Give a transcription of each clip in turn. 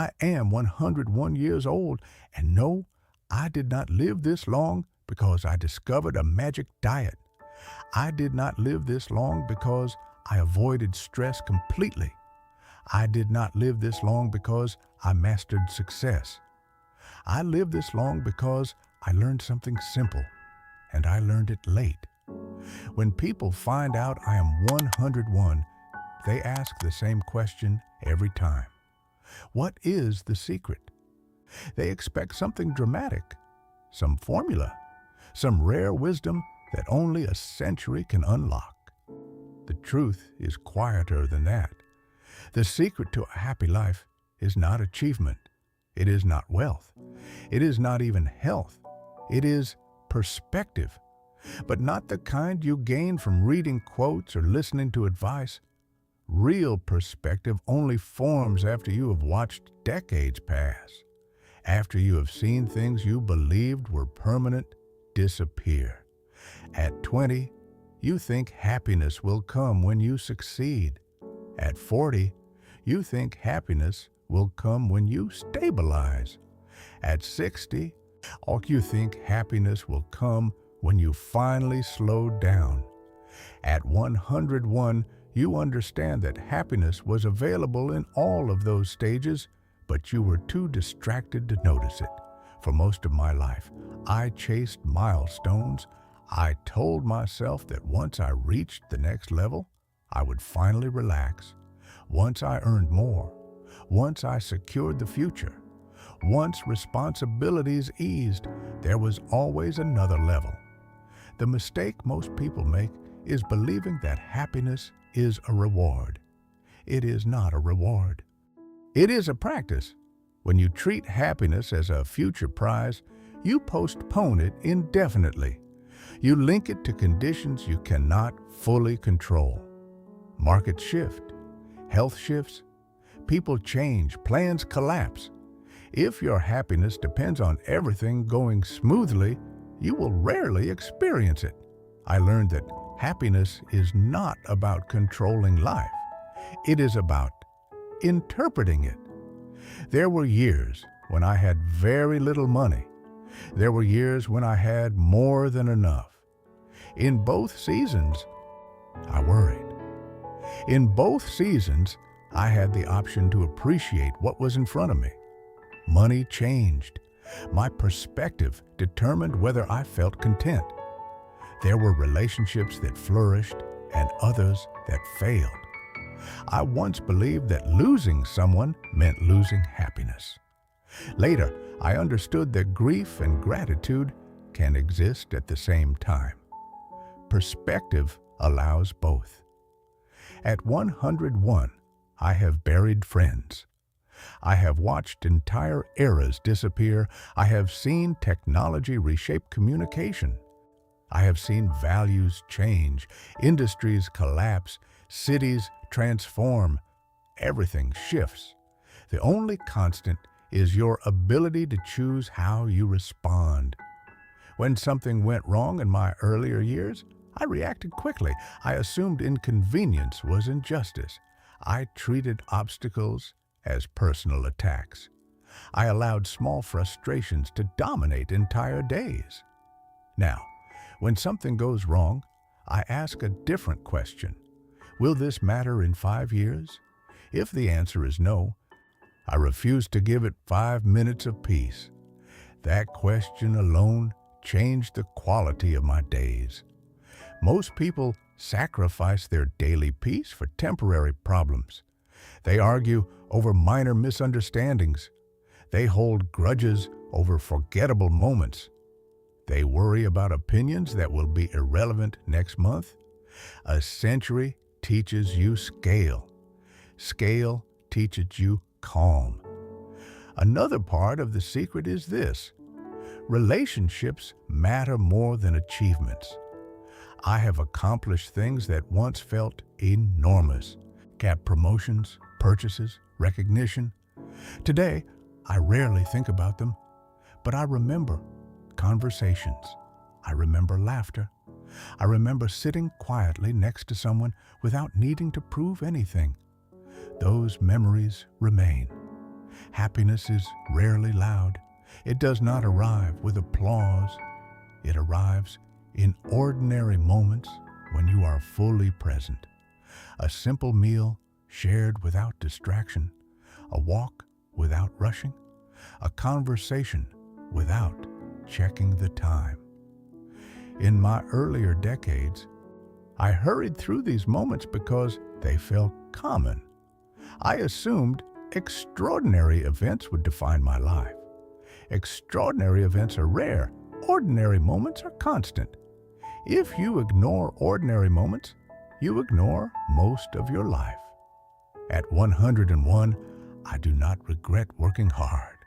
I am 101 years old, and no, I did not live this long because I discovered a magic diet. I did not live this long because I avoided stress completely. I did not live this long because I mastered success. I lived this long because I learned something simple, and I learned it late. When people find out I am 101, they ask the same question every time. What is the secret? They expect something dramatic, some formula, some rare wisdom that only a century can unlock. The truth is quieter than that. The secret to a happy life is not achievement. It is not wealth. It is not even health. It is perspective, but not the kind you gain from reading quotes or listening to advice. Real perspective only forms after you have watched decades pass, after you have seen things you believed were permanent disappear. At 20, you think happiness will come when you succeed. At 40, you think happiness will come when you stabilize. At 60, you think happiness will come when you finally slow down. At 101, you understand that happiness was available in all of those stages, but you were too distracted to notice it. For most of my life, I chased milestones. I told myself that once I reached the next level, I would finally relax. Once I earned more, once I secured the future, once responsibilities eased, there was always another level. The mistake most people make is believing that happiness is a reward. It is not a reward. It is a practice. When you treat happiness as a future prize, you postpone it indefinitely. You link it to conditions you cannot fully control. Markets shift, health shifts, people change, plans collapse. If your happiness depends on everything going smoothly, you will rarely experience it. I learned that happiness is not about controlling life. It is about interpreting it. There were years when I had very little money. There were years when I had more than enough. In both seasons, I worried. In both seasons, I had the option to appreciate what was in front of me. Money changed. My perspective determined whether I felt content. There were relationships that flourished and others that failed. I once believed that losing someone meant losing happiness. Later, I understood that grief and gratitude can exist at the same time. Perspective allows both. At 101, I have buried friends. I have watched entire eras disappear. I have seen technology reshape communication. I have seen values change, industries collapse, cities transform. Everything shifts. The only constant is your ability to choose how you respond. When something went wrong in my earlier years, I reacted quickly. I assumed inconvenience was injustice. I treated obstacles as personal attacks. I allowed small frustrations to dominate entire days. Now, when something goes wrong, I ask a different question. Will this matter in 5 years? If the answer is no, I refuse to give it 5 minutes of peace. That question alone changed the quality of my days. Most people sacrifice their daily peace for temporary problems. They argue over minor misunderstandings. They hold grudges over forgettable moments. They worry about opinions that will be irrelevant next month. A century teaches you scale. Scale teaches you calm. Another part of the secret is this: relationships matter more than achievements. I have accomplished things that once felt enormous. Got promotions, purchases, recognition. Today, I rarely think about them, but I remember conversations. I remember laughter. I remember sitting quietly next to someone without needing to prove anything. Those memories remain. Happiness is rarely loud. It does not arrive with applause. It arrives in ordinary moments when you are fully present. A simple meal shared without distraction, a walk without rushing, a conversation without checking the time. In my earlier decades, I hurried through these moments because they felt common. I assumed extraordinary events would define my life. Extraordinary events are rare. Ordinary moments are constant. If you ignore ordinary moments, you ignore most of your life. At 101, I do not regret working hard.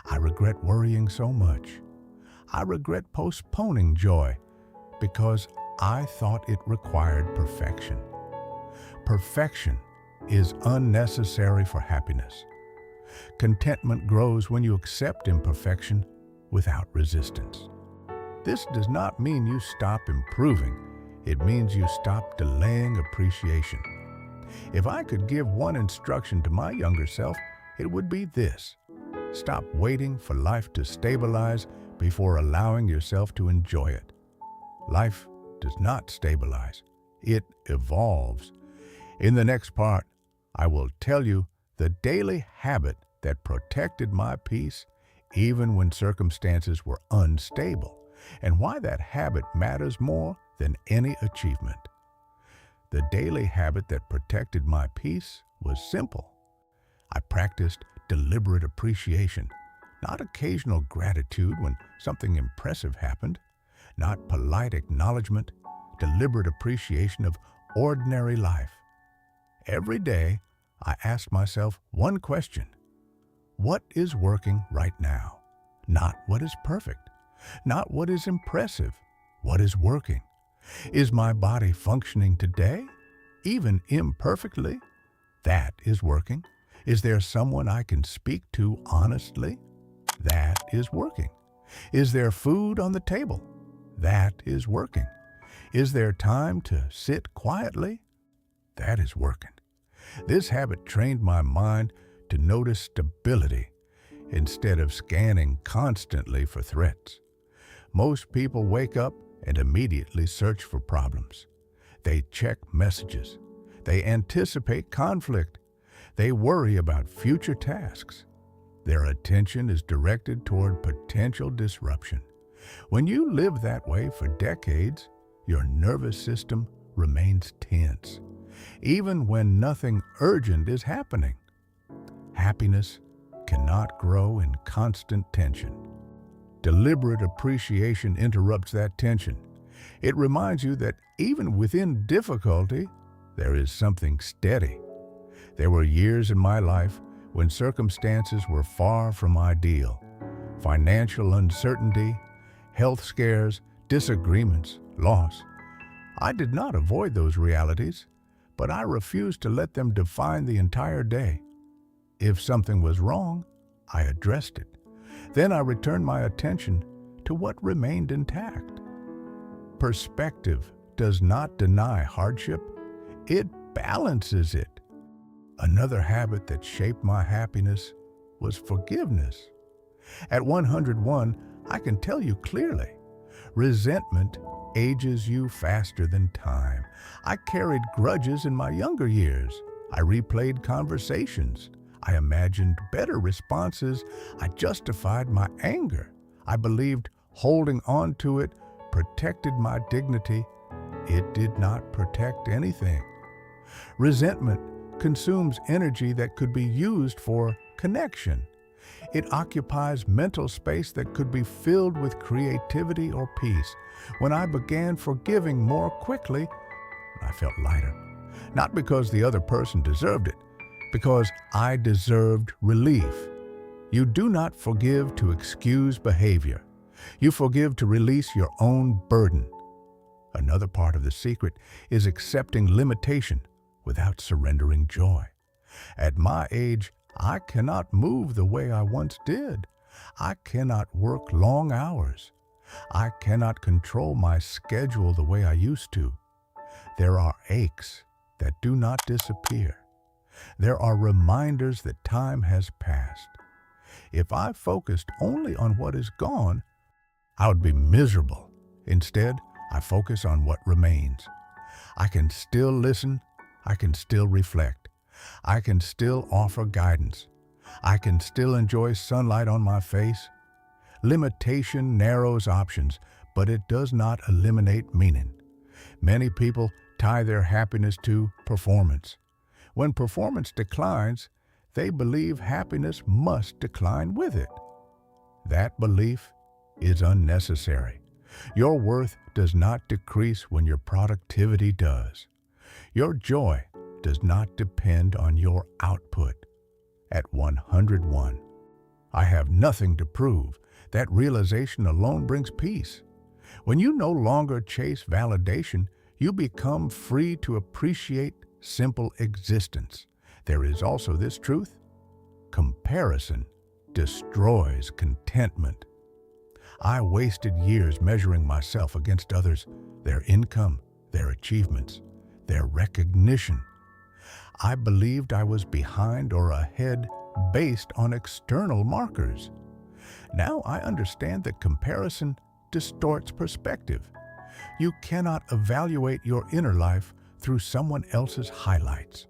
I regret worrying so much. I regret postponing joy because I thought it required perfection. Perfection is unnecessary for happiness. Contentment grows when you accept imperfection without resistance. This does not mean you stop improving. It means you stop delaying appreciation. If I could give one instruction to my younger self, it would be this: stop waiting for life to stabilize before allowing yourself to enjoy it. Life does not stabilize. It evolves. In the next part, I will tell you the daily habit that protected my peace even when circumstances were unstable, and why that habit matters more than any achievement. The daily habit that protected my peace was simple. I practiced deliberate appreciation, not occasional gratitude when something impressive happened, not polite acknowledgement, deliberate appreciation of ordinary life. Every day, I asked myself one question: what is working right now? Not what is perfect, not what is impressive, what is working? Is my body functioning today, even imperfectly? That is working. Is there someone I can speak to honestly? That is working. Is there food on the table? That is working. Is there time to sit quietly? That is working. This habit trained my mind to notice stability instead of scanning constantly for threats. Most people wake up and immediately search for problems. They check messages. They anticipate conflict. They worry about future tasks. Their attention is directed toward potential disruption. When you live that way for decades, your nervous system remains tense, even when nothing urgent is happening. Happiness cannot grow in constant tension. Deliberate appreciation interrupts that tension. It reminds you that even within difficulty, there is something steady. There were years in my life when circumstances were far from ideal. Financial uncertainty, health scares, disagreements, loss. I did not avoid those realities, but I refused to let them define the entire day. If something was wrong, I addressed it. Then I returned my attention to what remained intact. Perspective does not deny hardship, it balances it. Another habit that shaped my happiness was forgiveness. At 101, I can tell you clearly, resentment ages you faster than time. I carried grudges in my younger years. I replayed conversations. I imagined better responses. I justified my anger. I believed holding on to it protected my dignity. It did not protect anything. Resentment consumes energy that could be used for connection. It occupies mental space that could be filled with creativity or peace. When I began forgiving more quickly, I felt lighter. Not because the other person deserved it, because I deserved relief. You do not forgive to excuse behavior. You forgive to release your own burden. Another part of the secret is accepting limitation without surrendering joy. At my age, I cannot move the way I once did. I cannot work long hours. I cannot control my schedule the way I used to. There are aches that do not disappear. There are reminders that time has passed. If I focused only on what is gone, I would be miserable. Instead, I focus on what remains. I can still listen. I can still reflect. I can still offer guidance. I can still enjoy sunlight on my face. Limitation narrows options, but it does not eliminate meaning. Many people tie their happiness to performance. When performance declines, they believe happiness must decline with it. That belief is unnecessary. Your worth does not decrease when your productivity does. Your joy does not depend on your output. At 101, I have nothing to prove. That realization alone brings peace. When you no longer chase validation, you become free to appreciate simple existence. There is also this truth: comparison destroys contentment. I wasted years measuring myself against others, their income, their achievements, their recognition. I believed I was behind or ahead based on external markers. Now I understand that comparison distorts perspective. You cannot evaluate your inner life through someone else's highlights.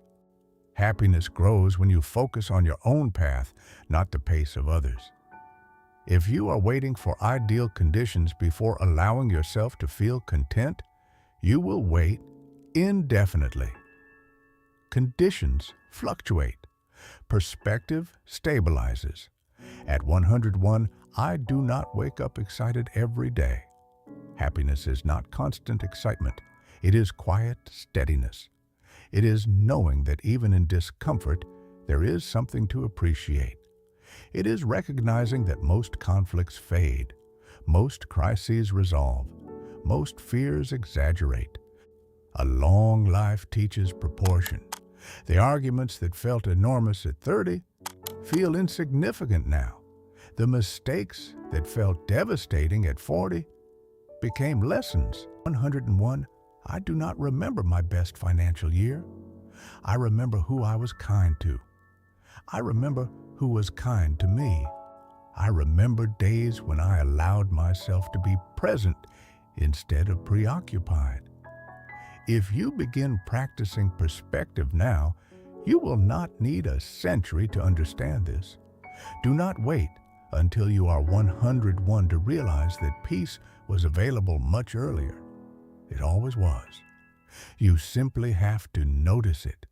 Happiness grows when you focus on your own path, not the pace of others. If you are waiting for ideal conditions before allowing yourself to feel content, you will wait indefinitely. Conditions fluctuate. Perspective stabilizes. At 101, I do not wake up excited every day. Happiness is not constant excitement. It is quiet steadiness. It is knowing that even in discomfort, there is something to appreciate. It is recognizing that most conflicts fade, most crises resolve, most fears exaggerate. A long life teaches proportion. The arguments that felt enormous at 30 feel insignificant now. The mistakes that felt devastating at 40 became lessons. 101, I do not remember my best financial year. I remember who I was kind to. I remember who was kind to me. I remember days when I allowed myself to be present instead of preoccupied. If you begin practicing perspective now, you will not need a century to understand this. Do not wait until you are 101 to realize that peace was available much earlier. It always was. You simply have to notice it.